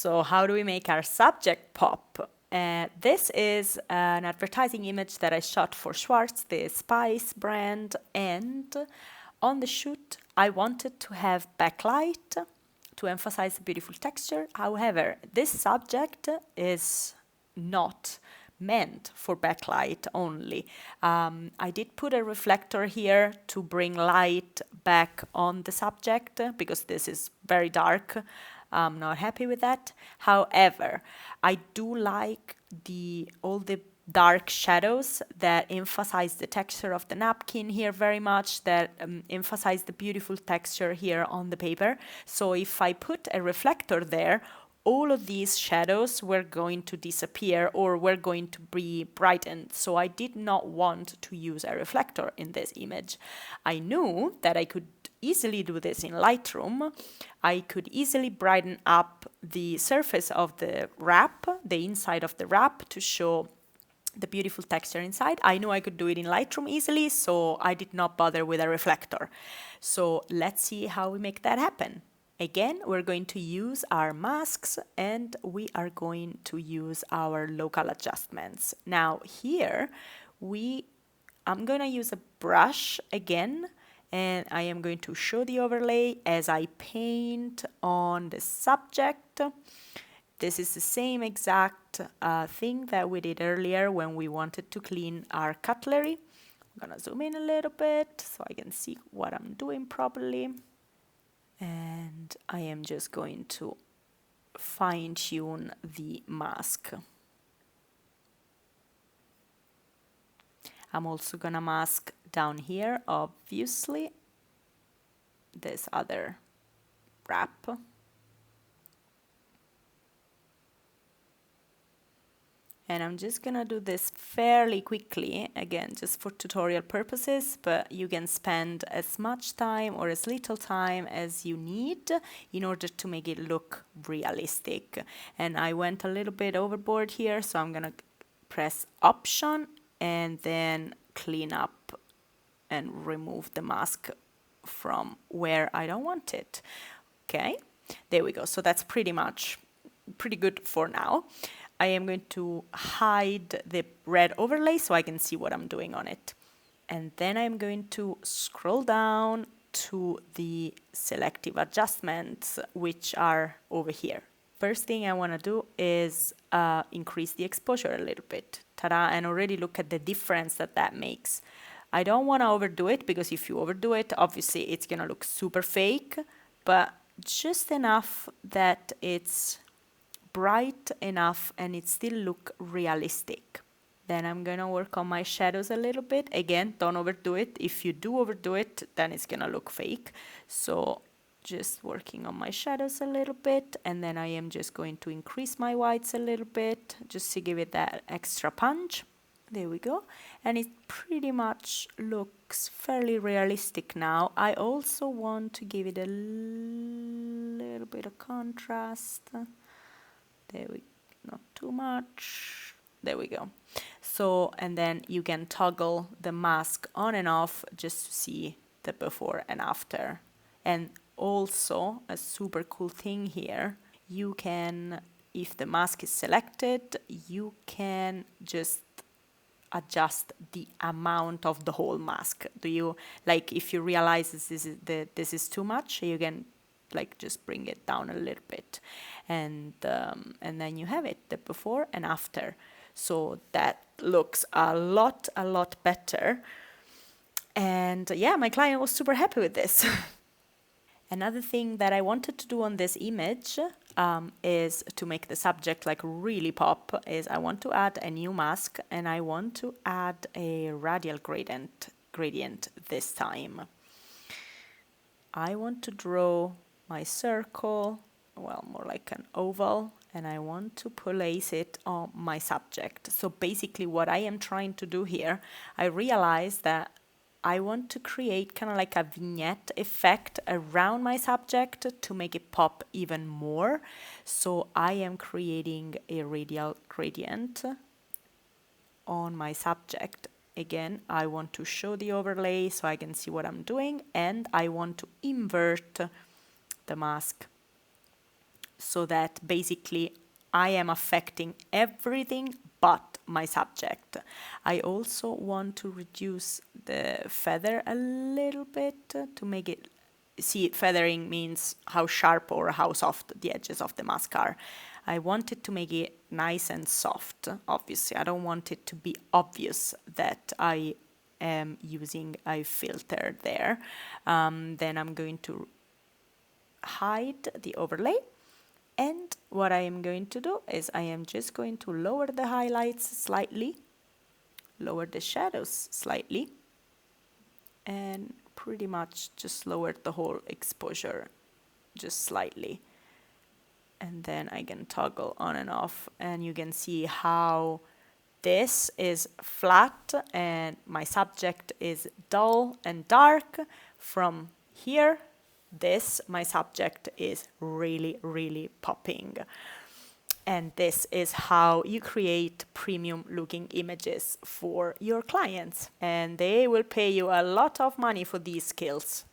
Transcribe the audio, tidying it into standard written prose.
So how do we make our subject pop? This is an advertising image that I shot for Schwarz, the spice brand, and on the shoot I wanted to have backlight to emphasize the beautiful texture. However, this subject is not meant for backlight only. I did put a reflector here to bring light back on the subject because this is very dark. I'm not happy with that. However, I do like all the dark shadows that emphasize the texture of the napkin here very much, that emphasize the beautiful texture here on the paper. So if I put a reflector there, all of these shadows were going to disappear or were going to be brightened. So I did not want to use a reflector in this image. I knew that I could easily do this in Lightroom. I could easily brighten up the surface of the wrap, the inside of the wrap, to show the beautiful texture inside. I knew I could do it in Lightroom easily, so I did not bother with a reflector. So let's see how we make that happen. Again, we're going to use our masks and we are going to use our local adjustments. Now here, I'm going to use a brush again, and I am going to show the overlay as I paint on the subject. This is the same exact thing that we did earlier when we wanted to clean our cutlery. I'm gonna zoom in a little bit so I can see what I'm doing properly. And I am just going to fine-tune the mask. I'm also gonna mask down here, obviously, this other wrap. And I'm just gonna do this fairly quickly, again, just for tutorial purposes, but you can spend as much time or as little time as you need in order to make it look realistic. And I went a little bit overboard here, so I'm gonna press Option and then clean up and remove the mask from where I don't want it. Okay, there we go. So that's pretty good for now. I am going to hide the red overlay so I can see what I'm doing on it. And then I'm going to scroll down to the selective adjustments, which are over here. First thing I want to do is increase the exposure a little bit. Ta-da, and already look at the difference that makes. I don't want to overdo it, because if you overdo it, obviously it's going to look super fake, but just enough that it's bright enough and it still look realistic. Then I'm gonna work on my shadows a little bit. Again, don't overdo it. If you do overdo it, then it's gonna look fake. So just working on my shadows a little bit, and then I am just going to increase my whites a little bit just to give it that extra punch. There we go. And it pretty much looks fairly realistic now. I also want to give it a little bit of contrast. There we, not too much. There we go. So, and then you can toggle the mask on and off just to see the before and after. And also, a super cool thing here, you can, if the mask is selected, you can just adjust the amount of the whole mask. Do you, like, if you realize this is too much, you can like just bring it down a little bit, and then you have it, the before and after. So that looks a lot better. And yeah, my client was super happy with this. Another thing that I wanted to do on this image is to make the subject like really pop, is I want to add a new mask, and I want to add a radial gradient this time. I want to draw my circle, well, more like an oval, and I want to place it on my subject. So basically what I am trying to do here, I realize that I want to create kind of like a vignette effect around my subject to make it pop even more. So I am creating a radial gradient on my subject. Again, I want to show the overlay so I can see what I'm doing, and I want to invert the mask. so that basically I am affecting everything but my subject. I also want to reduce the feather a little bit to make it, see, feathering means how sharp or how soft the edges of the mask are. I want it to make it nice and soft, obviously. I don't want it to be obvious that I am using a filter there. Then I'm going to hide the overlay. And what I am going to do is I am just going to lower the highlights slightly, lower the shadows slightly, and pretty much just lower the whole exposure just slightly. And then I can toggle on and off, and you can see how this is flat and my subject is dull and dark. From here, this, my subject, is really, really popping. And this is how you create premium looking images for your clients. And they will pay you a lot of money for these skills.